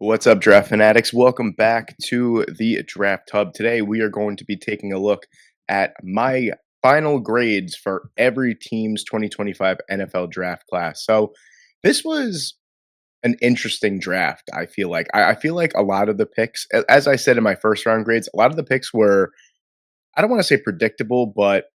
What's up, draft fanatics? Welcome back to the Draft Hub. Today, we are going to be taking a look at my final grades for every team's 2025 NFL draft class. So, this was an interesting draft. I feel like I feel like a lot of the picks, as I said in my first round grades, a lot of the picks were, I don't want to say predictable, but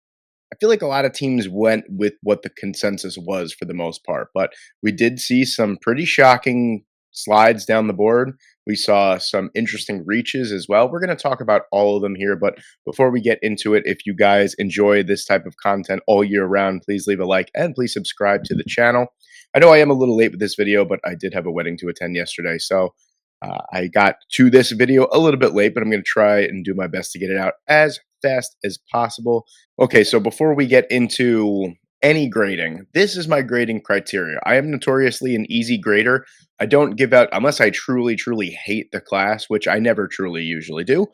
I feel like a lot of teams went with what the consensus was for the most part, but we did see some pretty shocking slides down the board. We saw some interesting reaches as well. We're going to talk about all of them here, but before we get into it, if you guys enjoy this type of content all year round, please leave a like and please subscribe to the channel. I know I am a little late with this video, but I did have a wedding to attend yesterday, so I got to this video a little bit late, but I'm going to try and do my best to get it out as fast as possible. Okay, so before we get into any grading, this is my grading criteria. I am notoriously an easy grader. I don't give out, unless I truly, truly hate the class, which I never truly usually do.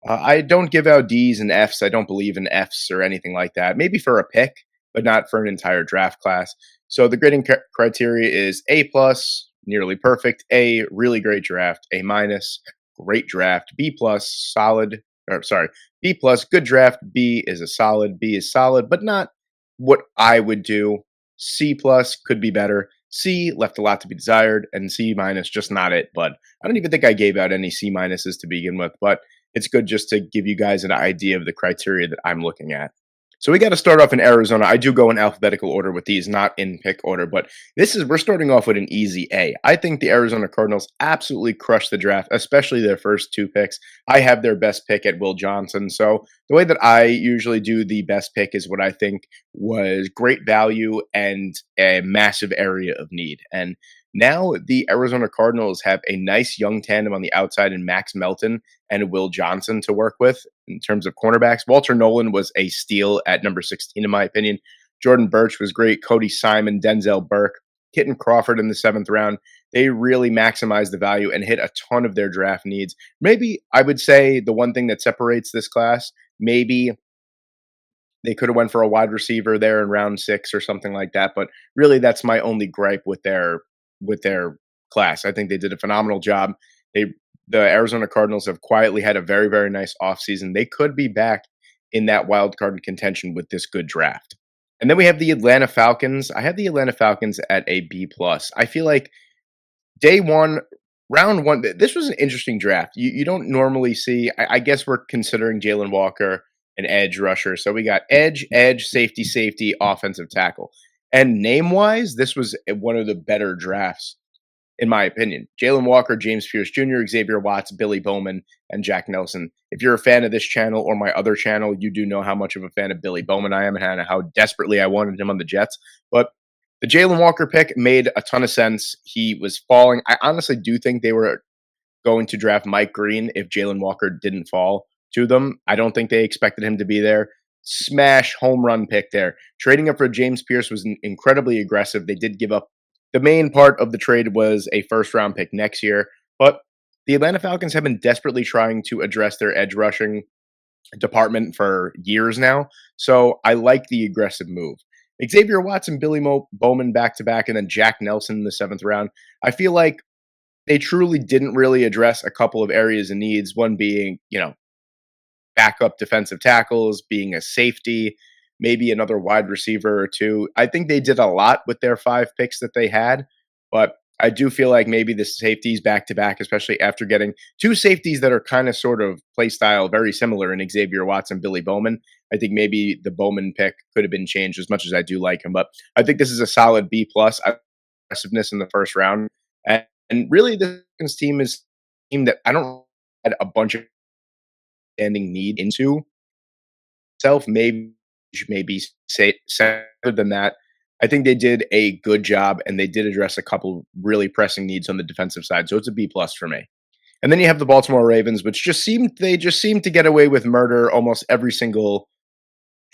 I don't give out D's and F's. I don't believe in F's or anything like that. Maybe for a pick, but not for an entire draft class. So the grading criteria is A plus, nearly perfect; A, really great draft; A minus, great draft; B plus, solid. Or sorry, B plus, good draft; B is a solid; B is solid, but not what I would do. C plus could be better. C left a lot to be desired, and C minus just not it. But I don't even think I gave out any C minuses to begin with. But it's good just to give you guys an idea of the criteria that I'm looking at. So we got to start off in Arizona. I do go in alphabetical order with these, not in pick order, but we're starting off with an easy A. I think the Arizona Cardinals absolutely crushed the draft, especially their first two picks. I have their best pick at Will Johnson. So the way that I usually do the best pick is what I think was great value and a massive area of need. And now the Arizona Cardinals have a nice young tandem on the outside in Max Melton and Will Johnson to work with in terms of cornerbacks. Walter Nolan was a steal at number 16, in my opinion. Jordan Birch was great. Cody Simon, Denzel Burke, Kitten Crawford in the 7th round. They really maximized the value and hit a ton of their draft needs. Maybe I would say the one thing that separates this class, maybe they could have went for a wide receiver there in round 6 or something like that. But really, that's my only gripe with their class. I think they did a phenomenal job. The Arizona Cardinals have quietly had a very, very nice offseason. They could be back in that wild card contention with this good draft. And then we have the Atlanta Falcons. I have the Atlanta Falcons at a B plus. I feel like day one, round one, this was an interesting draft. You don't normally see, I guess we're considering Jalen Walker an edge rusher. So we got edge, safety, safety, offensive tackle. And name wise, this was one of the better drafts, in my opinion. Jalen Walker, James Pierce Jr., Xavier Watts, Billy Bowman, and Jack Nelson. If you're a fan of this channel or my other channel, you do know how much of a fan of Billy Bowman I am and how desperately I wanted him on the Jets. But the Jalen Walker pick made a ton of sense. He was falling. I honestly do think they were going to draft Mike Green if Jalen Walker didn't fall to them. I don't think they expected him to be there. Smash home run pick there. Trading up for James Pierce was incredibly aggressive. They did give up. The main part of the trade was a first-round pick next year, but the Atlanta Falcons have been desperately trying to address their edge rushing department for years now, so I like the aggressive move. Xavier Watts and Billy Bowman back-to-back, and then Jack Nelson in the 7th round. I feel like they truly didn't really address a couple of areas of needs, one being, backup defensive tackles, being a safety, maybe another wide receiver or two. I think they did a lot with their 5 picks that they had, but I do feel like maybe the safeties back to back, especially after getting 2 safeties that are kind of sort of play style very similar in Xavier Watts and Billy Bowman. I think maybe the Bowman pick could have been changed as much as I do like him, but I think this is a solid B plus. Aggressiveness in the first round, and really this team is a team that I don't had a bunch of standing need into self. Maybe say other than that, I think they did a good job and they did address a couple really pressing needs on the defensive side. So it's a B plus for me. And then you have the Baltimore Ravens, which just seem to get away with murder almost every single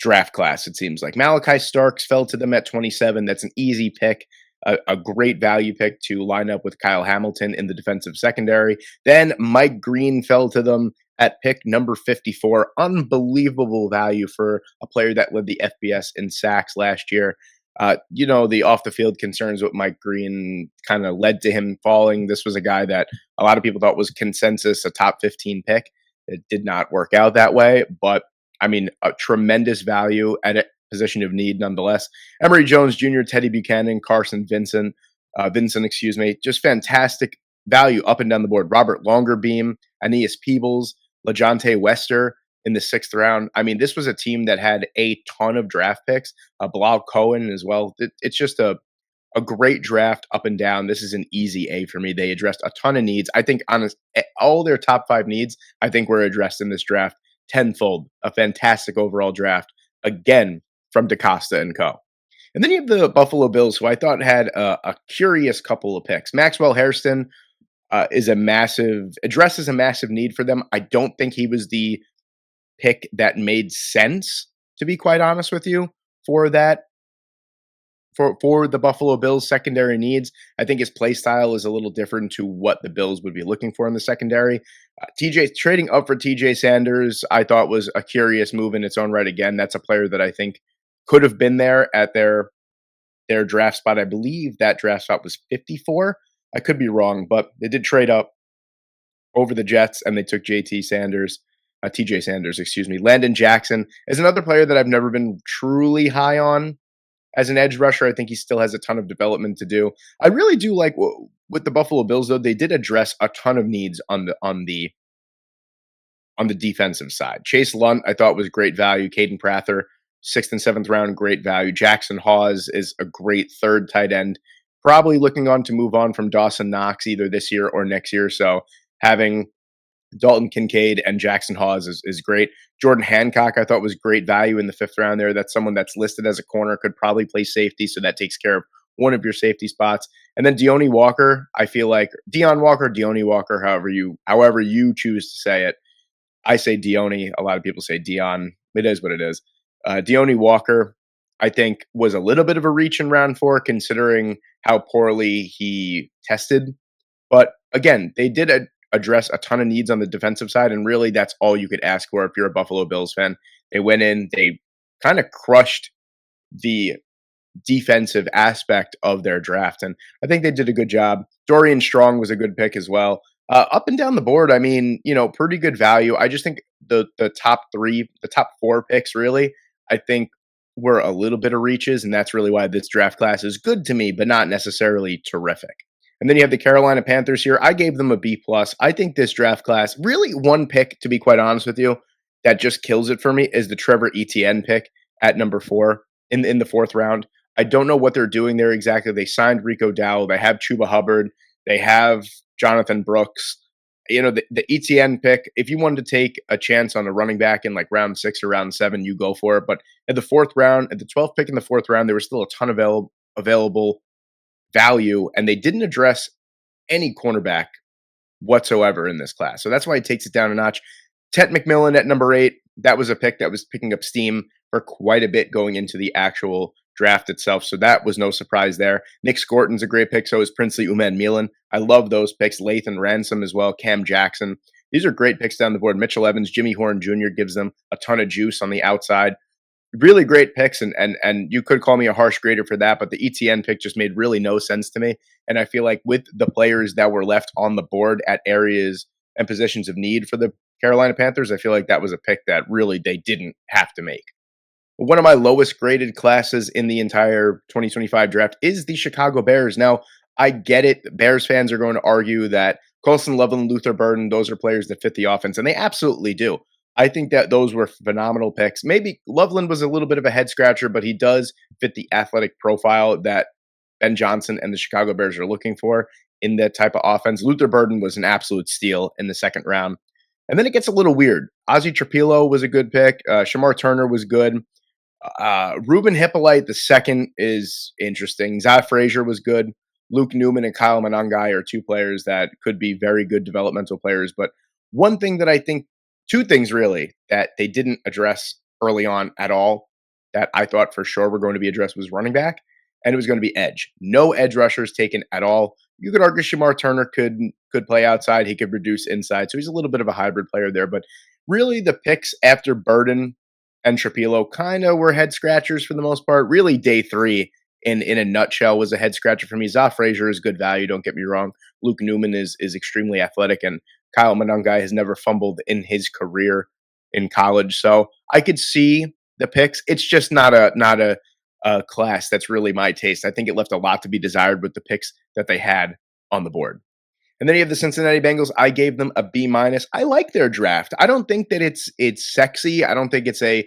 draft class. It seems like Malachi Starks fell to them at 27. That's an easy pick. A great value pick to line up with Kyle Hamilton in the defensive secondary. Then Mike Green fell to them at pick number 54. Unbelievable value for a player that led the FBS in sacks last year. The off the field concerns with Mike Green kind of led to him falling. This was a guy that a lot of people thought was consensus a top 15 pick. It did not work out that way, but I mean, a tremendous value at a position of need nonetheless. Emory Jones Jr., Teddy Buchanan, Carson Vincent, excuse me, just fantastic value up and down the board. Robert Longerbeam, Aeneas Peebles, LaJonte Wester in the 6th round. I mean, this was a team that had a ton of draft picks, Bilal Cohen as well. It's just a great draft up and down. This is an easy A for me. They addressed a ton of needs. I think all their top 5 needs, I think were addressed in this draft tenfold. A fantastic overall draft, again, from DaCosta and co. And then you have the Buffalo Bills, who I thought had a curious couple of picks. Maxwell Hairston addresses a massive need for them. I don't think he was the pick that made sense, to be quite honest with you, for the Buffalo Bills secondary needs. I think his play style is a little different to what the Bills would be looking for in the secondary. Trading up for TJ Sanders, I thought was a curious move in its own right. Again, that's a player that I think could have been there at their draft spot. I believe that draft spot was 54. I could be wrong, but they did trade up over the Jets and they took TJ Sanders, excuse me. Landon Jackson is another player that I've never been truly high on as an edge rusher. I think he still has a ton of development to do. I really do like with the Buffalo Bills, though. They did address a ton of needs on the defensive side. Chase Lunt, I thought, was great value. Caden Prather, 6th and 7th round, great value. Jackson Hawes is a great 3rd tight end. Probably looking on to move on from Dawson Knox either this year or next year. So having Dalton Kincaid and Jackson Hawes is great. Jordan Hancock, I thought, was great value in the 5th round there. That's someone that's listed as a corner, could probably play safety, so that takes care of one of your safety spots. And then Deone Walker, I feel like Deone Walker, however you choose to say it. I say Deone. A lot of people say Dion. It is what it is. Deone Walker, I think, was a little bit of a reach in round 4, considering how poorly he tested. But again, they did address a ton of needs on the defensive side, and really that's all you could ask for if you're a Buffalo Bills fan. They went in, they kind of crushed the defensive aspect of their draft, and I think they did a good job. Dorian Strong was a good pick as well. Up and down the board, I mean, pretty good value. I just think the top 4 picks, really, I think were a little bit of reaches, and that's really why this draft class is good to me, but not necessarily terrific. And then you have the Carolina Panthers here. I gave them a B+. I think this draft class, really one pick, to be quite honest with you, that just kills it for me is the Trevor Etienne pick at number 4 in the 4th round. I don't know what they're doing there exactly. They signed Rico Dowell. They have Chuba Hubbard. They have Jonathan Brooks. The Etienne pick, if you wanted to take a chance on a running back in like round 6 or round 7, you go for it. But at the 4th round, at the 12th pick in the 4th round, there was still a ton of available value, and they didn't address any cornerback whatsoever in this class. So that's why it takes it down a notch. Tet McMillan at number 8, that was a pick that was picking up steam for quite a bit going into the actual draft itself. So that was no surprise there. Nick Scorton's a great pick. So is Princely Uman-Milan. I love those picks. Lathan Ransom as well. Cam Jackson. These are great picks down the board. Mitchell Evans, Jimmy Horn Jr. gives them a ton of juice on the outside. Really great picks, and you could call me a harsh grader for that, but the ETN pick just made really no sense to me. And I feel like with the players that were left on the board at areas and positions of need for the Carolina Panthers, I feel like that was a pick that really they didn't have to make. One of my lowest graded classes in the entire 2025 draft is the Chicago Bears. Now, I get it. Bears fans are going to argue that Colson Loveland, Luther Burden, those are players that fit the offense, and they absolutely do. I think that those were phenomenal picks. Maybe Loveland was a little bit of a head scratcher, but he does fit the athletic profile that Ben Johnson and the Chicago Bears are looking for in that type of offense. Luther Burden was an absolute steal in the 2nd round. And then it gets a little weird. Ozzie Trapilo was a good pick. Shamar Turner was good. Ruben Hippolyte, the 2nd, is interesting. Zah Frazier was good. Luke Newman and Kyle Monangai are 2 players that could be very good developmental players. But one thing that I think, 2 things really, that they didn't address early on at all that I thought for sure were going to be addressed was running back, and it was going to be edge. No edge rushers taken at all. You could argue Shamar Turner could play outside. He could reduce inside. So he's a little bit of a hybrid player there. But really the picks after Burden and Trapilo kind of were head scratchers for the most part. Really day 3 in a nutshell was a head scratcher for me. Za Frazier is good value, don't get me wrong. Luke Newman is extremely athletic, and Kyle Monangai has never fumbled in his career in college. So I could see the picks. It's just not a class that's really my taste. I think it left a lot to be desired with the picks that they had on the board. And then you have the Cincinnati Bengals. I gave them a B minus. I like their draft. I don't think that it's sexy. I don't think it's a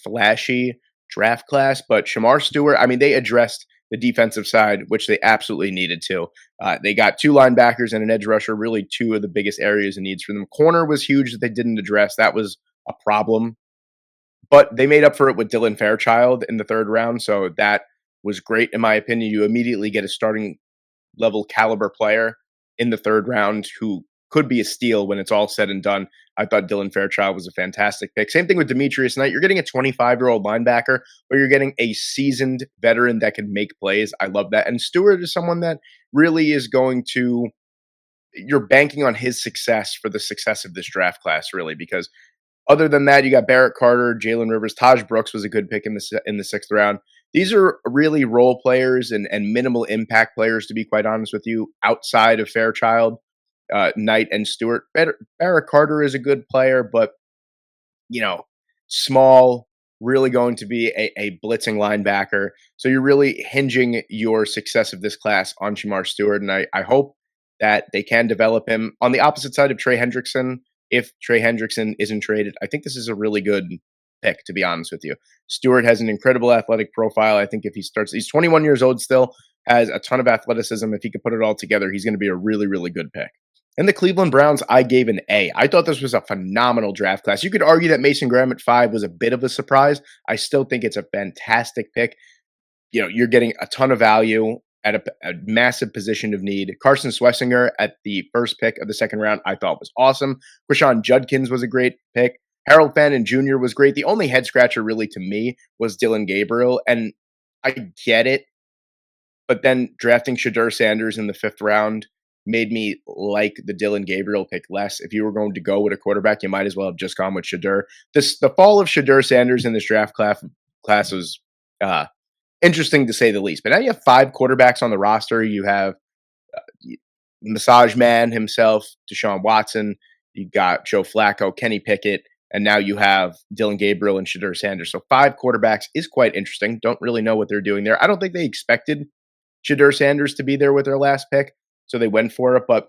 flashy draft class. But Shamar Stewart, I mean, they addressed the defensive side, which they absolutely needed to. They got two linebackers and an edge rusher, really two of the biggest areas of needs for them. Corner was huge that they didn't address. That was a problem. But they made up for it with Dylan Fairchild in the third round. So that was great, in my opinion. You immediately get a starting level caliber player in the third round who could be a steal when it's all said and done. I thought Dylan Fairchild was a fantastic pick. Same thing with Demetrius Knight. You're getting a 25-year-old linebacker, but you're getting a seasoned veteran that can make plays. I love that. And Stewart is someone that really is going to, you're banking on his success for the success of this draft class, really, because other than that, you got Barrett Carter, Jalen Rivers, Taj Brooks was a good pick in the sixth round. These are really role players and minimal impact players, to be quite honest with you, outside of Fairchild, Knight, and Stewart. Barrett Carter is a good player, but small, really going to be a blitzing linebacker. So you're really hinging your success of this class on Shamar Stewart, and I hope that they can develop him. On the opposite side of Trey Hendrickson, if Trey Hendrickson isn't traded, I think this is a really good pick, to be honest with you. Stewart has an incredible athletic profile. I think if he starts, he's 21 years old still, has a ton of athleticism. If he could put it all together, he's going to be a really, really good pick. And the Cleveland Browns, I gave an A. I thought this was a phenomenal draft class. You could argue that Mason Graham at 5 was a bit of a surprise. I still think it's a fantastic pick. You're getting a ton of value at a massive position of need. Carson Swessinger at the first pick of the second round, I thought was awesome. Quishon Judkins was a great pick. Harold Fannin Jr. was great. The only head scratcher really to me was Dylan Gabriel, and I get it. But then drafting Shadur Sanders in the fifth round made me like the Dylan Gabriel pick less. If you were going to go with a quarterback, you might as well have just gone with Shadur. The fall of Shadur Sanders in this draft class was interesting to say the least. But now you have 5 quarterbacks on the roster. You have Massage Man himself, Deshaun Watson. You got Joe Flacco, Kenny Pickett, and now you have Dylan Gabriel and Shadur Sanders. So 5 quarterbacks is quite interesting. Don't really know what they're doing there. I don't think they expected Shadur Sanders to be there with their last pick, so they went for it. But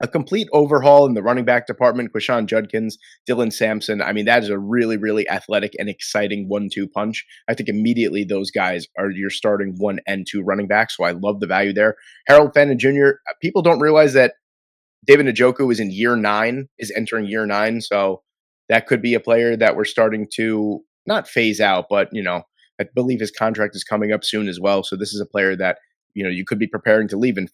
a complete overhaul in the running back department, Quishon Judkins, Dylan Sampson. I mean, that is a really, really athletic and exciting 1-2 punch. I think immediately those guys are your starting 1 and 2 running backs, so I love the value there. Harold Fannin Jr., people don't realize that David Njoku is entering year 9, so that could be a player that we're starting to not phase out, but, I believe his contract is coming up soon as well, so this is a player that, you could be preparing to leave. And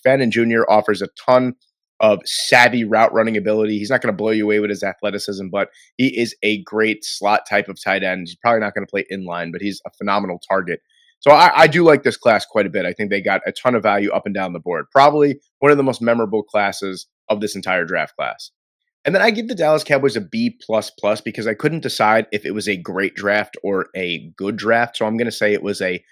Fannin Jr. offers a ton of savvy route running ability. He's not going to blow you away with his athleticism, but he is a great slot type of tight end. He's probably not going to play inline, but he's a phenomenal target. So I do like this class quite a bit. I think they got a ton of value up and down the board. Probably one of the most memorable classes of this entire draft class. And then I give the Dallas Cowboys a B++ because I couldn't decide if it was a great draft or a good draft. So I'm going to say it was a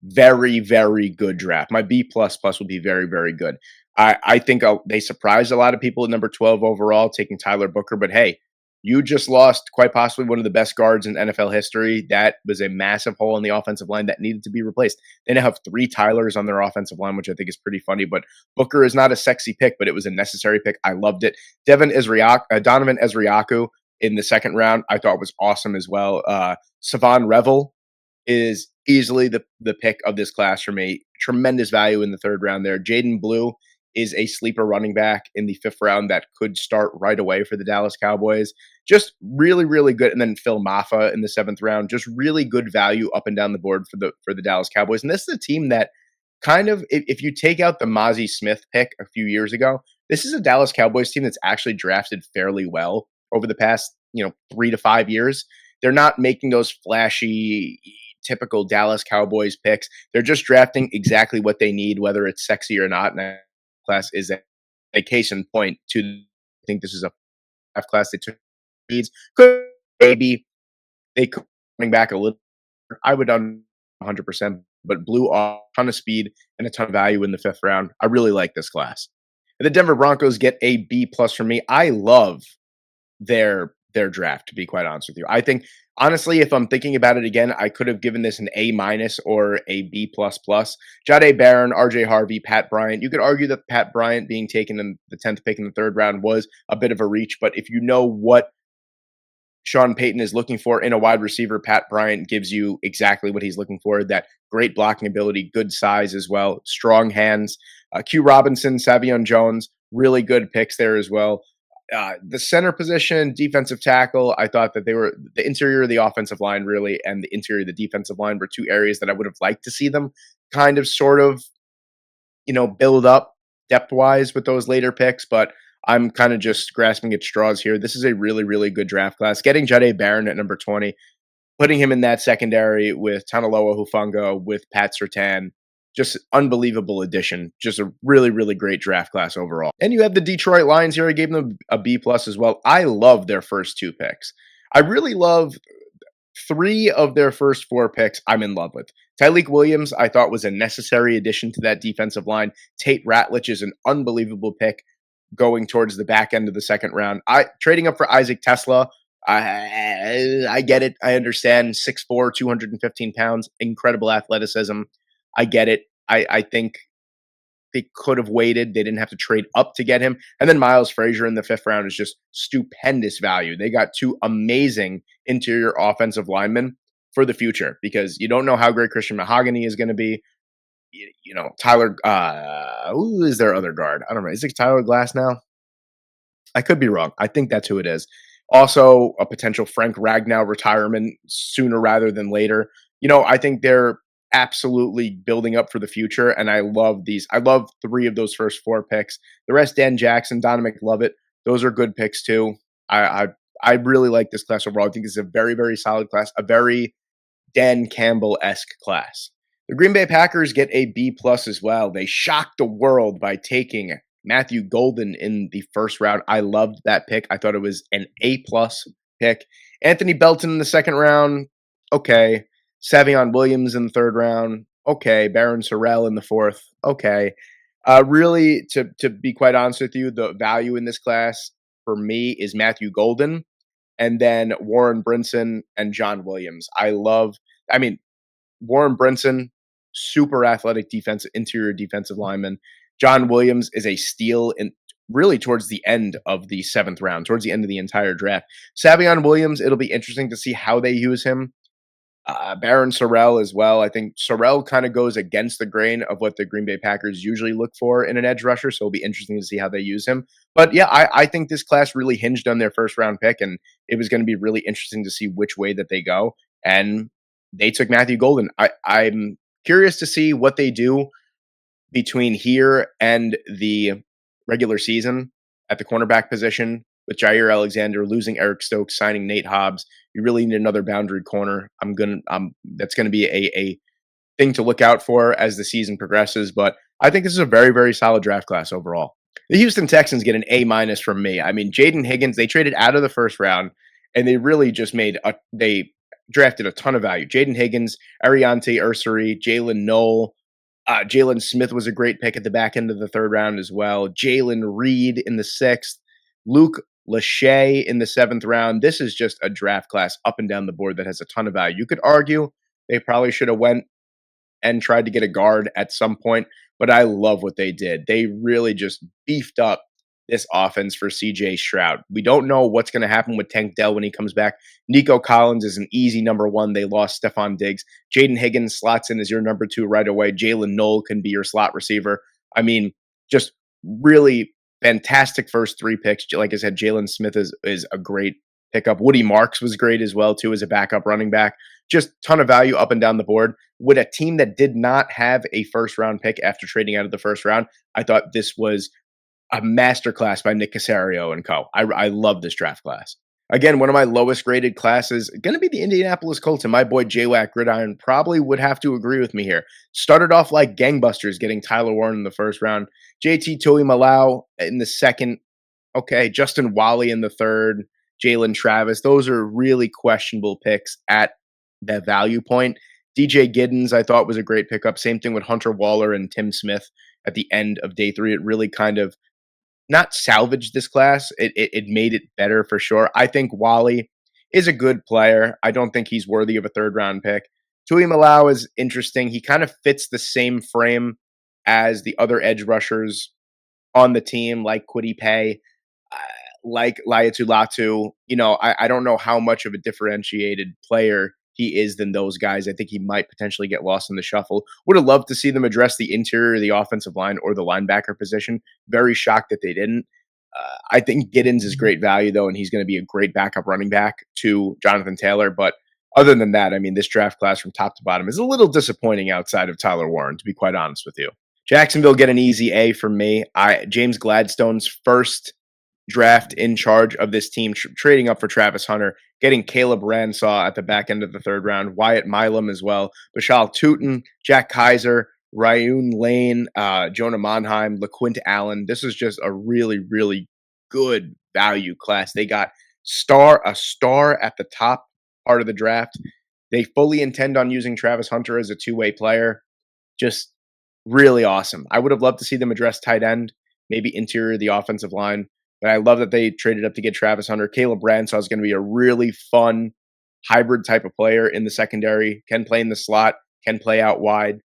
very, very good draft. My B++ would be very, very good. I think they surprised a lot of people at number 12 overall, taking Tyler Booker. But hey, you just lost quite possibly one of the best guards in NFL history. That was a massive hole in the offensive line that needed to be replaced. They now have 3 Tylers on their offensive line, which I think is pretty funny. But Booker is not a sexy pick, but it was a necessary pick. I loved it. Donovan Ezriaku in the second round, I thought was awesome as well. Savon Revel is easily the pick of this class for me. Tremendous value in the third round there. Jaden Blue is a sleeper running back in the 5th round that could start right away for the Dallas Cowboys. Just really, really good. And then Phil Maffa in the 7th round. Just really good value up and down the board for the Dallas Cowboys. And this is a team that kind of, if you take out the Mozzie Smith pick a few years ago, this is a Dallas Cowboys team that's actually drafted fairly well over the past 3 to 5 years. They're not making those flashy, typical Dallas Cowboys picks. They're just drafting exactly what they need, whether it's sexy or not. And that class is a case in point to, I think this is a draft class that took needs. Could maybe they could bring back a little. I would 100%. but blew off a ton of speed and a ton of value in the fifth round. I really like this class. And the Denver Broncos get a B plus from me. I love their draft, to be quite honest with you. I think honestly, if I'm thinking about it again, I could have given this an A minus or a B plus plus. Jahdae Barron, RJ Harvey, Pat Bryant. You could argue that Pat Bryant being taken in the 10th pick in the third round was a bit of a reach, but if you know what Sean Payton is looking for in a wide receiver, Pat Bryant gives you exactly what he's looking for. That great blocking ability, good size as well, strong hands. Q Robinson, Savion Jones, really good picks there as well. The center position, defensive tackle, I thought that they were the interior of the offensive line, really, and the interior of the defensive line were two areas that I would have liked to see them kind of sort of, build up depth wise with those later picks. But I'm kind of just grasping at straws here. This is a really, really good draft class. Getting Jahdae Barron at number 20, putting him in that secondary with Tanaloa Hufanga, with Pat Surtain, just unbelievable addition. Just a really, really great draft class overall. And you have the Detroit Lions here. I gave them a B plus as well. I love their first two picks. I really love three of their first four picks. I'm in love with. Tyleik Williams, I thought was a necessary addition to that defensive line. Tate Ratledge is an unbelievable pick going towards the back end of the second round. Trading up for Isaac Tesla. I get it. I understand. 6'4", 215 pounds, incredible athleticism. I get it. I think they could have waited. They didn't have to trade up to get him. And then Miles Frazier in the fifth round is just stupendous value. They got two amazing interior offensive linemen for the future, because you don't know how great Christian Mahogany is going to be. Tyler, who is their other guard? I don't know. Is it Tyler Glass now? I could be wrong. I think that's who it is. Also, a potential Frank Ragnow retirement sooner rather than later. I think they're absolutely building up for the future, and I love these. I love three of those first four picks. The rest, Dan Jackson, Donovan McLovett, those are good picks too. I really like this class overall. I think this is a very, very solid class, a very Dan Campbell-esque class. The Green Bay Packers get a B plus as well. They shocked the world by taking Matthew Golden in the first round. I loved that pick. I thought it was an A plus pick. Anthony Belton in the second round, okay. Savion Williams in the third round, okay. Baron Sorrell in the fourth, okay. Really, to be quite honest with you, the value in this class for me is Matthew Golden, and then Warren Brinson and John Williams. Warren Brinson, super athletic interior defensive lineman. John Williams is a steal really towards the end of the seventh round, towards the end of the entire draft. Savion Williams, it'll be interesting to see how they use him. Baron Sorrell as well. I think Sorrell kind of goes against the grain of what the Green Bay Packers usually look for in an edge rusher, so it'll be interesting to see how they use him. But yeah, I think this class really hinged on their first round pick, and it was going to be really interesting to see which way that they go. And they took Matthew Golden. I'm curious to see what they do between here and the regular season at the cornerback position, with Jair Alexander losing Eric Stokes, signing Nate Hobbs. You really need another boundary corner. That's gonna be a thing to look out for as the season progresses. But I think this is a very, very solid draft class overall. The Houston Texans get an A minus from me. Jaden Higgins, they traded out of the first round, and they really just they drafted a ton of value. Jaden Higgins, Ariante Ursary, Jalen Knoll, Jalen Smith was a great pick at the back end of the third round as well. Jalen Reed in the sixth, Luke Lachey in the seventh round. This is just a draft class up and down the board that has a ton of value. You could argue they probably should have went and tried to get a guard at some point, but I love what they did. They really just beefed up this offense for CJ Stroud. We don't know what's going to happen with Tank Dell when he comes back. Nico Collins is an easy number one. They lost Stephon Diggs. Jaden Higgins slots in as your number two right away. Jalen Knoll can be your slot receiver. Just really fantastic first three picks. Like I said, Jalen Smith is a great pickup. Woody Marks was great as well, too, as a backup running back. Just ton of value up and down the board. With a team that did not have a first-round pick after trading out of the first round, I thought this was a masterclass by Nick Caserio and co. I love this draft class. Again, one of my lowest graded classes going to be the Indianapolis Colts, and my boy J-Wack Gridiron probably would have to agree with me here. Started off like gangbusters, getting Tyler Warren in the first round, JT Tuimoloau in the second, okay, Justin Wally in the third, Jalen Travis. Those are really questionable picks at that value point. DJ Giddens, I thought was a great pickup. Same thing with Hunter Waller and Tim Smith at the end of day three. It really kind of not salvaged this class. It made it better for sure. I think Wally is a good player. I don't think he's worthy of a third round pick. Tui Malau is interesting. He kind of fits the same frame as the other edge rushers on the team, like Kwity Paye, like Laiatu Latu. I don't know how much of a differentiated player he is than those guys. I think he might potentially get lost in the shuffle. Would have loved to see them address the interior of the offensive line or the linebacker position. Very shocked that they didn't. I think Giddens is great value, though, and he's going to be a great backup running back to Jonathan Taylor. But other than that, I mean, this draft class from top to bottom is a little disappointing outside of Tyler Warren, to be quite honest with you. Jacksonville get an easy A from me. James Gladstone's first draft in charge of this team, trading up for Travis Hunter, getting Caleb Ransaw at the back end of the third round, Wyatt Milam as well, Bashal Tootin, Jack Kaiser, Ryan Lane, Jonah Monheim, LaQuint Allen. This is just a really, really good value class. They got a star at the top part of the draft. They fully intend on using Travis Hunter as a two-way player. Just really awesome. I would have loved to see them address tight end, maybe interior of the offensive line. But I love that they traded up to get Travis Hunter. Caleb Ransaw is going to be a really fun hybrid type of player in the secondary. Can play in the slot, can play out wide,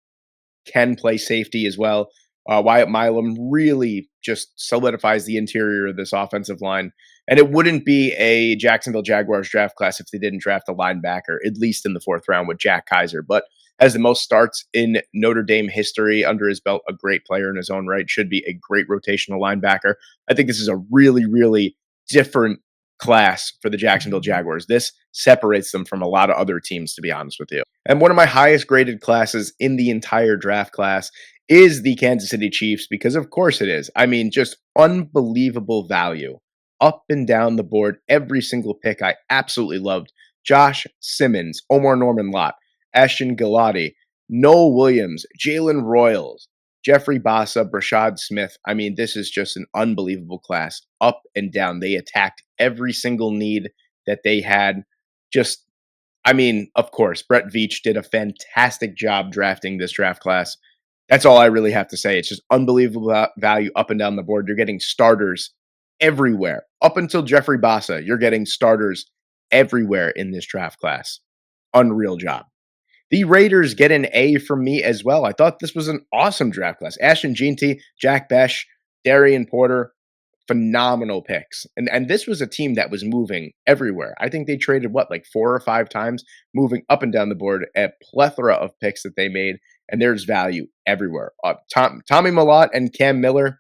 can play safety as well. Wyatt Milam really just solidifies the interior of this offensive line. And it wouldn't be a Jacksonville Jaguars draft class if they didn't draft a linebacker, at least in the fourth round with Jack Kaiser. But has the most starts in Notre Dame history under his belt, a great player in his own right, should be a great rotational linebacker. I think this is a really, really different class for the Jacksonville Jaguars. This separates them from a lot of other teams, to be honest with you. And one of my highest graded classes in the entire draft class is the Kansas City Chiefs, because of course it is. I mean, just unbelievable value up and down the board. Every single pick I absolutely loved. Josh Simmons, Omar Norman-Lott, Ashton Galati, Noel Williams, Jalen Royals, Jeffrey Bassa, Brashad Smith. I mean, this is just an unbelievable class up and down. They attacked every single need that they had. Of course, Brett Veach did a fantastic job drafting this draft class. That's all I really have to say. It's just unbelievable value up and down the board. You're getting starters everywhere. Up until Jeffrey Bassa, you're getting starters everywhere in this draft class. Unreal job. The Raiders get an A from me as well. I thought this was an awesome draft class. Ashton Jeanty, Jack Besh, Darian Porter, phenomenal picks. And this was a team that was moving everywhere. I think they traded, 4 or 5 times, moving up and down the board, a plethora of picks that they made, and there's value everywhere. Tommy Millott and Cam Miller,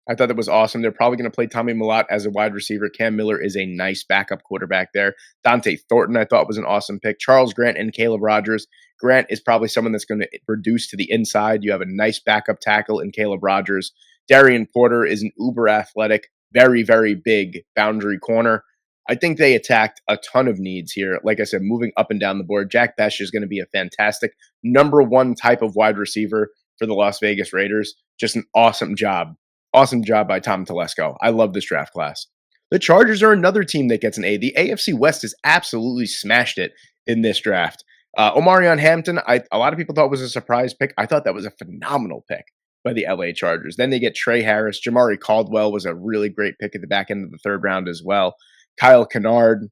I thought that was awesome. They're probably going to play Tommy Millott as a wide receiver. Cam Miller is a nice backup quarterback there. Dante Thornton, I thought, was an awesome pick. Charles Grant and Caleb Rogers. Grant is probably someone that's going to reduce to the inside. You have a nice backup tackle in Caleb Rogers. Darian Porter is an uber athletic, very, very big boundary corner. I think they attacked a ton of needs here. Like I said, moving up and down the board. Jack Besh is going to be a fantastic number one type of wide receiver for the Las Vegas Raiders. Just an awesome job. Awesome job by Tom Telesco. I love this draft class. The Chargers are another team that gets an A. The AFC West has absolutely smashed it in this draft. Omarion Hampton, a lot of people thought was a surprise pick. I thought that was a phenomenal pick by the LA Chargers. Then they get Trey Harris. Jamari Caldwell was a really great pick at the back end of the third round as well. Kyle Kennard,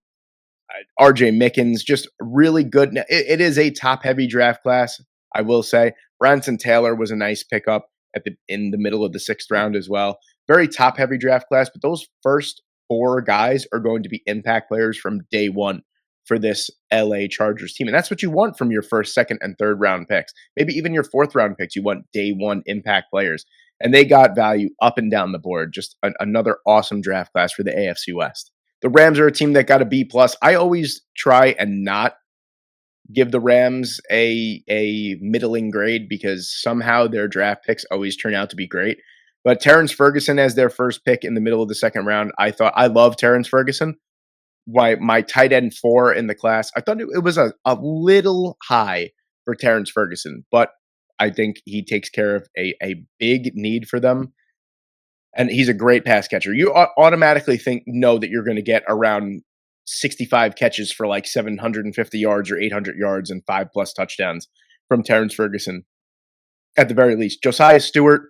RJ Mickens, just really good. It is a top-heavy draft class, I will say. Branson Taylor was a nice pickup in the middle of the 6th round as well. Very top-heavy draft class, but those first 4 guys are going to be impact players from day one for this LA Chargers team. And that's what you want from your first, second, and third round picks. Maybe even your 4th round picks. You want day one impact players. And they got value up and down the board. Just another awesome draft class for the AFC West. The Rams are a team that got a B+. I always try and not give the Rams a middling grade because somehow their draft picks always turn out to be great. But Terrence Ferguson as their first pick in the middle of the 2nd round, I love Terrence Ferguson. My tight end 4 in the class, I thought it was a little high for Terrence Ferguson, but I think he takes care of a big need for them. And he's a great pass catcher. You automatically know that you're going to get around 65 catches for like 750 yards or 800 yards and 5+ touchdowns from Terrence Ferguson at the very least. Josiah Stewart,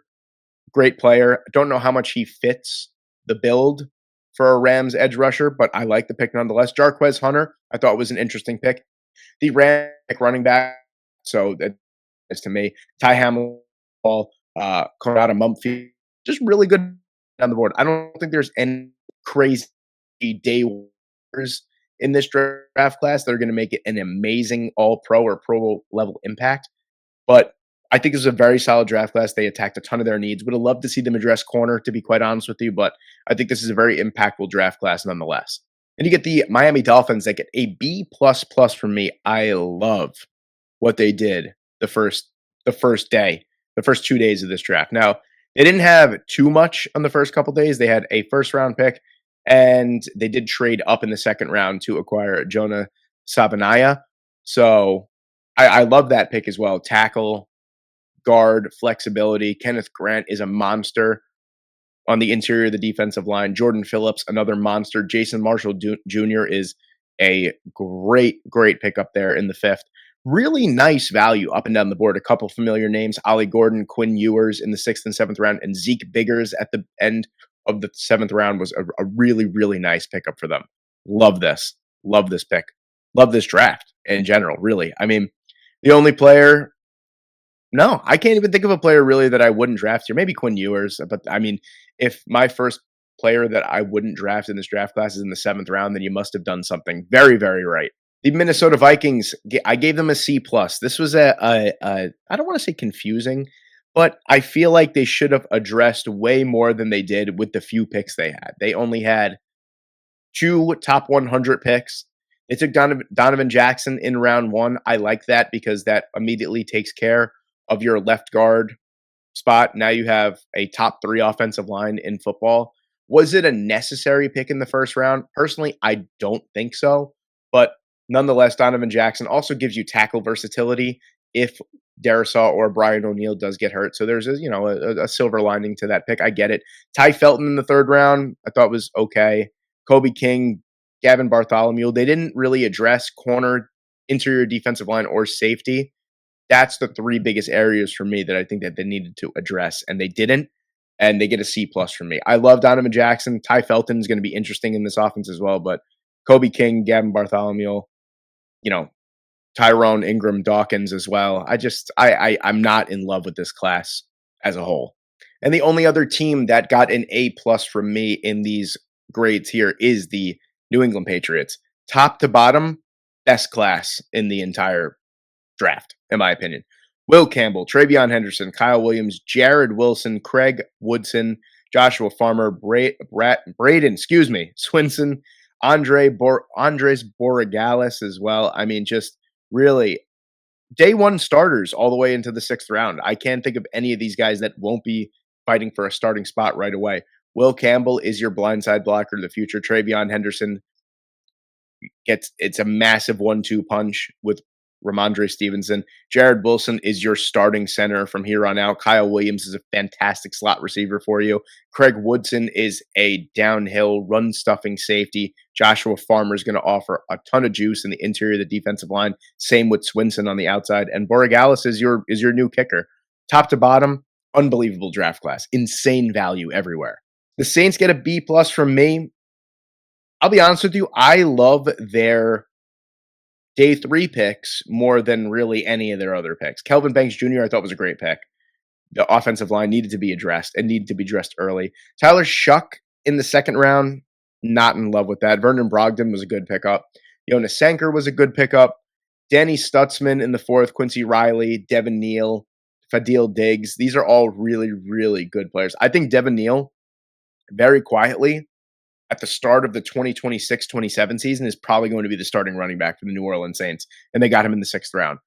great player. I don't know how much he fits the build for a Rams edge rusher, but I like the pick nonetheless. Jarquez Hunter, I thought was an interesting pick. The Rams running back, so that is to me. Ty Hamilton, Conrad Mumphy, just really good on the board. I don't think there's any crazy day wars in this draft class that are going to make it an amazing all pro or pro level impact. But I think this is a very solid draft class. They attacked a ton of their needs. Would have loved to see them address corner, to be quite honest with you, but I think this is a very impactful draft class nonetheless. And you get the Miami Dolphins that get a B from me. I love what they did the first day, the first 2 days of this draft. Now, they didn't have too much on the first couple days. They had a first round pick, and they did trade up in the second round to acquire Jonah Sabanaya. So I love that pick as well. Tackle, guard, flexibility. Kenneth Grant is a monster on the interior of the defensive line. Jordan Phillips, another monster. Jason Marshall Jr. is a great pickup there in the fifth. Really nice value up and down the board. A couple familiar names: Ollie Gordon, Quinn Ewers in the 6th and 7th round, and Zeke Biggers at the end of the 7th round was a really nice pickup for them. Love this. Love this pick. Love this draft in general, really. I mean, the only player, no, I can't even think of a player really that I wouldn't draft here. Maybe Quinn Ewers, but I mean, if my first player that I wouldn't draft in this draft class is in the 7th round, then you must have done something very right. The Minnesota Vikings, I gave them a C+. This was I don't want to say confusing, but I feel like they should have addressed way more than they did with the few picks they had. They only had 2 top 100 picks. They took Donovan Jackson in round 1. I like that because that immediately takes care of your left guard spot. Now you have a top 3 offensive line in football. Was it a necessary pick in the first round? Personally, I don't think so. But nonetheless, Donovan Jackson also gives you tackle versatility if Darisaw or Brian O'Neill does get hurt. So there's a silver lining to that pick. I get it. Ty Felton in the 3rd round, I thought was okay. Kobe King, Gavin Bartholomew. They didn't really address corner, interior defensive line, or safety. That's the 3 biggest areas for me that I think that they needed to address, and they didn't. And they get a C+ from me. I love Donovan Jackson. Ty Felton is going to be interesting in this offense as well, but Kobe King, Gavin Bartholomew, Tyrone Ingram Dawkins as well. I'm not in love with this class as a whole. And the only other team that got an A+ from me in these grades here is the New England Patriots. Top to bottom, best class in the entire draft, in my opinion. Will Campbell, Travion Henderson, Kyle Williams, Jared Wilson, Craig Woodson, Joshua Farmer, Braden, Swinson, Andres Borregales as well. I mean, just really day 1 starters all the way into the 6th round. I can't think of any of these guys that won't be fighting for a starting spot right away. Will Campbell is your blindside blocker of the future. Travion Henderson it's a massive 1-2 punch with Ramondre Stevenson. Jared Wilson is your starting center from here on out. Kyle Williams is a fantastic slot receiver for you. Craig Woodson is a downhill run-stuffing safety. Joshua Farmer is going to offer a ton of juice in the interior of the defensive line. Same with Swinson on the outside. And Borregales is your new kicker. Top to bottom, unbelievable draft class. Insane value everywhere. The Saints get a B+ from me. I'll be honest with you, I love their day 3 picks more than really any of their other picks. Kelvin Banks Jr. I thought was a great pick. The offensive line needed to be addressed and needed to be addressed early. Tyler Shuck in the 2nd round, not in love with that. Vernon Brogdon was a good pickup. Jonas Sanker was a good pickup. Danny Stutzman in the 4th, Quincy Riley, Devin Neal, Fadil Diggs. These are all really good players. I think Devin Neal, very quietly, at the start of the 2026-27 season is probably going to be the starting running back for the New Orleans Saints, and they got him in the 6th round.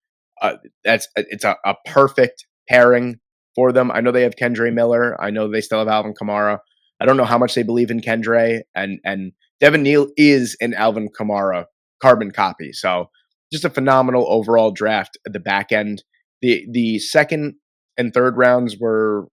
It's a perfect pairing for them. I know they have Kendre Miller. I know they still have Alvin Kamara. I don't know how much they believe in Kendre, and Devin Neal is an Alvin Kamara carbon copy. So just a phenomenal overall draft at the back end. The 2nd and 3rd rounds were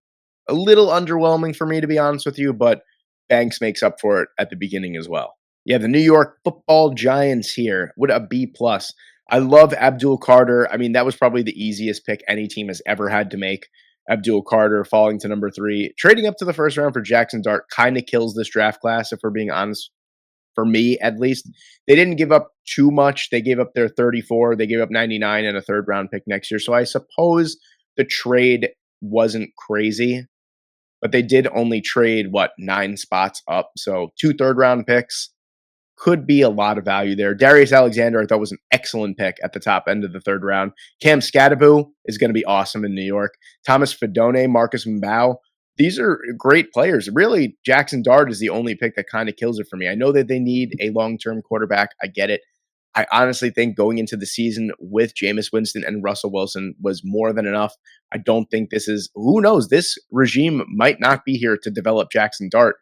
a little underwhelming for me, to be honest with you, but Banks makes up for it at the beginning as well. Yeah, the New York Football Giants here with a B plus. I love Abdul Carter. I mean, that was probably the easiest pick any team has ever had to make. Abdul Carter falling to number 3. Trading up to the first round for Jackson Dart kind of kills this draft class, if we're being honest, for me at least. They didn't give up too much. They gave up their 34. They gave up 99 and a third round pick next year. So I suppose the trade wasn't crazy, but they did only trade, 9 spots up. So 2 third round picks could be a lot of value there. Darius Alexander, I thought, was an excellent pick at the top end of the third round. Cam Scadaboo is going to be awesome in New York. Thomas Fedone, Marcus Mbao. These are great players. Really, Jackson Dart is the only pick that kind of kills it for me. I know that they need a long-term quarterback. I get it. I honestly think going into the season with Jameis Winston and Russell Wilson was more than enough. I don't think this is, who knows, this regime might not be here to develop Jackson Dart.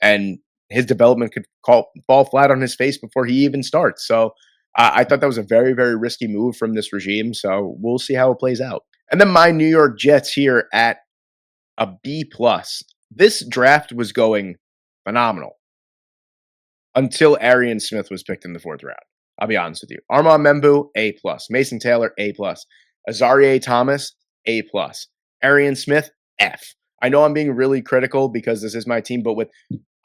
And his development could fall flat on his face before he even starts. So I thought that was a very, very risky move from this regime. So we'll see how it plays out. And then my New York Jets here at a B plus. This draft was going phenomenal until Arian Smith was picked in the 4th round. I'll be honest with you. Armand Membu, A plus. Mason Taylor, A plus. Azarie Thomas, A plus. Arian Smith, F. I know I'm being really critical because this is my team, but with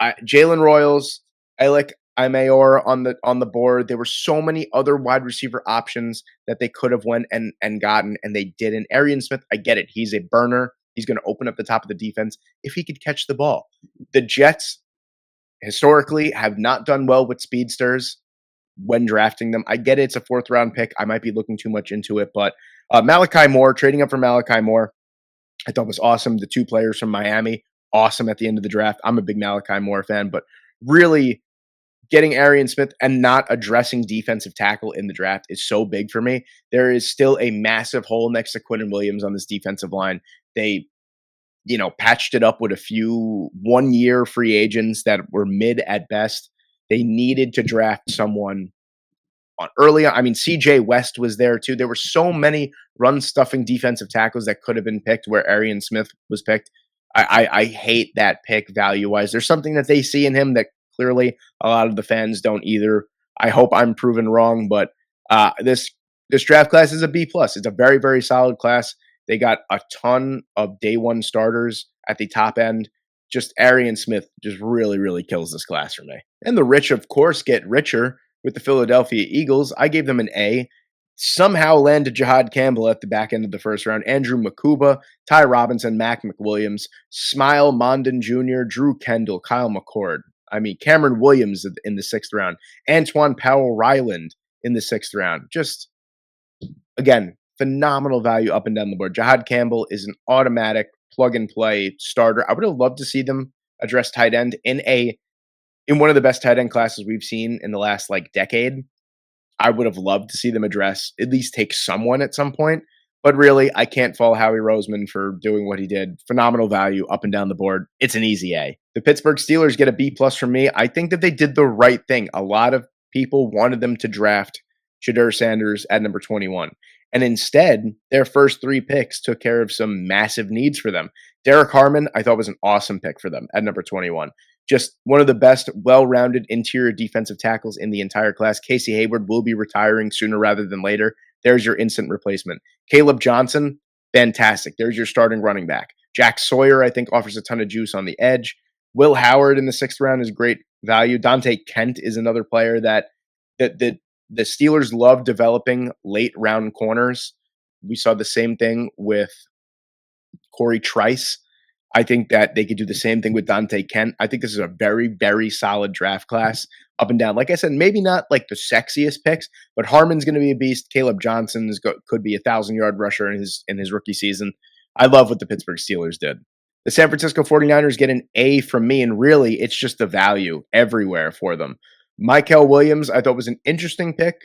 Jalen Royals, Alec Imayor on the board, there were so many other wide receiver options that they could have went and gotten, and they didn't. Arian Smith, I get it. He's a burner. He's going to open up the top of the defense if he could catch the ball. The Jets historically have not done well with speedsters when drafting them. I get it. It's a 4th round pick. I might be looking too much into it, but Malachi Moore, trading up for Malachi Moore, I thought was awesome. The 2 players from Miami, awesome at the end of the draft. I'm a big Malachi Moore fan, but really getting Arian Smith and not addressing defensive tackle in the draft is so big for me. There is still a massive hole next to Quinnen Williams on this defensive line. They, patched it up with a few 1-year free agents that were mid at best. They needed to draft someone on early. I mean, CJ West was there too. There were so many run-stuffing defensive tackles that could have been picked where Arian Smith was picked. I hate that pick value-wise. There's something that they see in him that clearly a lot of the fans don't either. I hope I'm proven wrong, but this draft class is a B+. It's a very, very solid class. They got a ton of day 1 starters at the top end. Just Arian Smith just really, really kills this class for me. And the rich, of course, get richer with the Philadelphia Eagles. I gave them an A. Somehow landed Jihad Campbell at the back end of the 1st round. Andrew Makuba, Ty Robinson, Mac McWilliams, Smile Mondon Jr., Drew Kendall, Kyle McCord. I mean, Cameron Williams in the 6th round. Antoine Powell-Ryland in the 6th round. Just, again, phenomenal value up and down the board. Jihad Campbell is an automatic plug-and-play starter. I would have loved to see them address tight end in one of the best tight end classes we've seen in the last decade. I would have loved to see them address, at least take someone at some point. But really, I can't fault Howie Roseman for doing what he did. Phenomenal value up and down the board. It's an easy A. The Pittsburgh Steelers get a B+ from me. I think that they did the right thing. A lot of people wanted them to draft Shadur Sanders at number 21. And instead, their first 3 picks took care of some massive needs for them. Derek Harmon, I thought, was an awesome pick for them at number 21. Just one of the best well-rounded interior defensive tackles in the entire class. Casey Hayward will be retiring sooner rather than later. There's your instant replacement. Caleb Johnson, fantastic. There's your starting running back. Jack Sawyer, I think, offers a ton of juice on the edge. Will Howard in the 6th round is great value. Dante Kent is another player that the Steelers love developing late-round corners. We saw the same thing with Corey Trice. I think that they could do the same thing with Dante Kent. I think this is a very, very solid draft class up and down. Like I said, maybe not the sexiest picks, but Harmon's going to be a beast. Caleb Johnson could be a 1,000-yard rusher in his rookie season. I love what the Pittsburgh Steelers did. The San Francisco 49ers get an A from me, and really, it's just the value everywhere for them. Michael Williams, I thought, was an interesting pick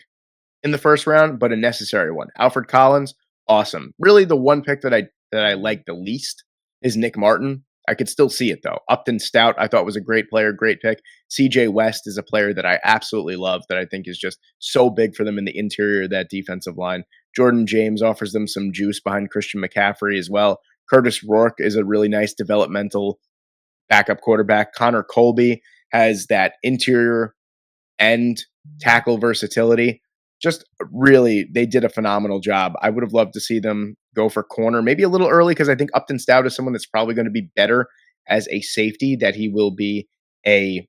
in the 1st round, but a necessary one. Alfred Collins, awesome. Really, the one pick that I like the least is Nick Martin. I could still see it, though. Upton Stout, I thought, was a great player, great pick. CJ West is a player that I absolutely love, that I think is just so big for them in the interior of that defensive line. Jordan James offers them some juice behind Christian McCaffrey as well. Curtis Rourke is a really nice developmental backup quarterback. Connor Colby has that interior end tackle versatility. Just really, they did a phenomenal job. I would have loved to see them go for corner, maybe a little early, because I think Upton Stout is someone that's probably going to be better as a safety, that he will be a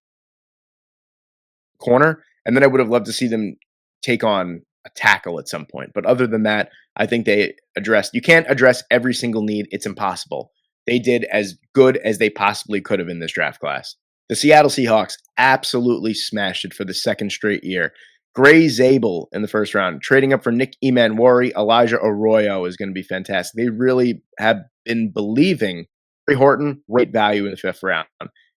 corner. And then I would have loved to see them take on a tackle at some point. But other than that, I think they addressed, you can't address every single need. It's impossible. They did as good as they possibly could have in this draft class. The Seattle Seahawks absolutely smashed it for the second straight year. Gray Zabel in the first round, trading up for Nick Emanwari, Elijah Arroyo is going to be fantastic. They really have been believing. Ray Horton, great value in the fifth round.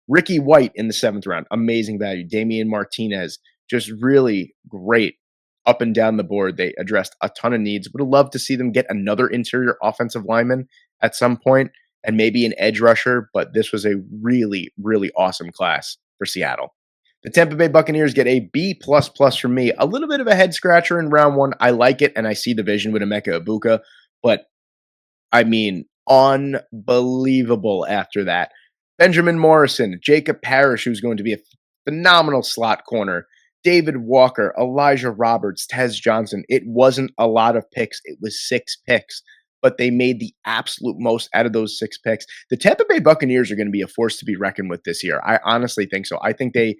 Ricky White in the seventh round, amazing value. Damian Martinez, just really great up and down the board. They addressed a ton of needs. Would have loved to see them get another interior offensive lineman at some point and maybe an edge rusher, but this was a really, really awesome class for Seattle. The Tampa Bay Buccaneers get a B++ from me. A little bit of a head scratcher in round one. I like it, and I see the vision with Emeka Ibuka, but I mean, unbelievable after that. Benjamin Morrison, Jacob Parrish, who's going to be a phenomenal slot corner, David Walker, Elijah Roberts, Tez Johnson. It wasn't a lot of picks. It was 6 picks, but they made the absolute most out of those 6 picks. The Tampa Bay Buccaneers are going to be a force to be reckoned with this year. I honestly think so. I think they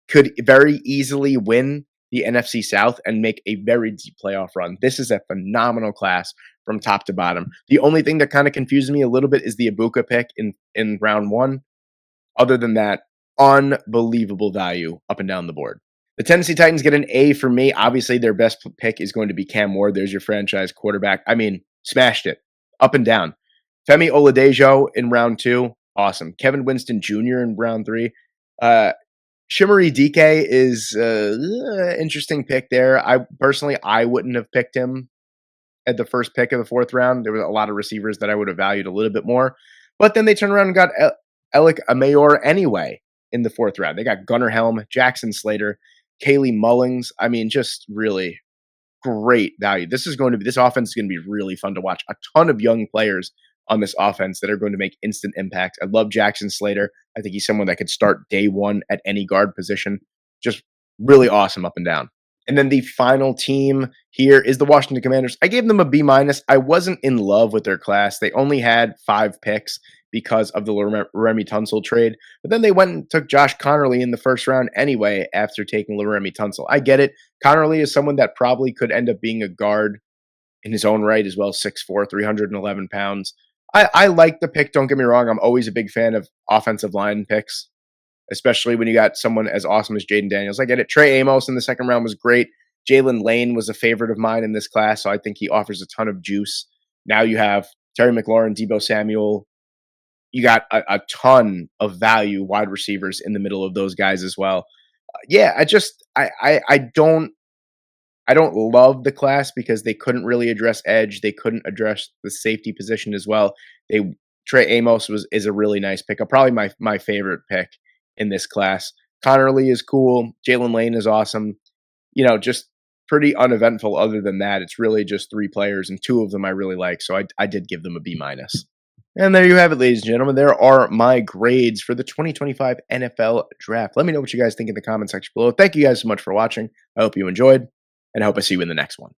could very easily win the NFC South and make a very deep playoff run. This is a phenomenal class from top to bottom. The only thing that kind of confused me a little bit is the Ibuka pick in round one. Other than that, unbelievable value up and down the board. The Tennessee Titans get an A for me. Obviously, their best pick is going to be Cam Ward. There's your franchise quarterback. I mean, smashed it up and down. Femi Oladejo in round 2, awesome. Kevin Winston Jr. in round 3. Shimmery DK is interesting pick there. I wouldn't have picked him at the first pick of the 4th round. There were a lot of receivers that I would have valued a little bit more. But then they turned around and got Alec Amayor anyway in the 4th round. They got Gunnar Helm, Jackson Slater, Kaylee Mullings. I mean, just really great value. This offense is going to be really fun to watch. A ton of young players on this offense that are going to make instant impact. I love Jackson Slater. I think he's someone that could start day one at any guard position. Just really awesome up and down. And then the final team here is the Washington Commanders. I gave them a B-. I wasn't in love with their class. They only had 5 picks because of the Remy Tunsil trade. But then they went and took Josh Connerly in the first round anyway after taking Remy Tunsil. I get it. Connerly is someone that probably could end up being a guard in his own right as well, 6'4", 311 pounds. I like the pick, don't get me wrong. I'm always a big fan of offensive line picks, especially when you got someone as awesome as Jaden Daniels. I get it. Trey Amos in the second round was great. Jalen Lane was a favorite of mine in this class, so I think he offers a ton of juice. Now you have Terry McLaurin, Deebo Samuel. You got a ton of value wide receivers in the middle of those guys as well. I don't love the class because they couldn't really address edge. They couldn't address the safety position as well. Trey Amos is a really nice pick. Probably my favorite pick in this class. Connerly is cool. Jalen Lane is awesome. Just pretty uneventful. Other than that, it's really just 3 players, and 2 of them I really like. So I did give them a B-. And there you have it, ladies and gentlemen. There are my grades for the 2025 NFL Draft. Let me know what you guys think in the comment section below. Thank you guys so much for watching. I hope you enjoyed, and I hope I see you in the next one.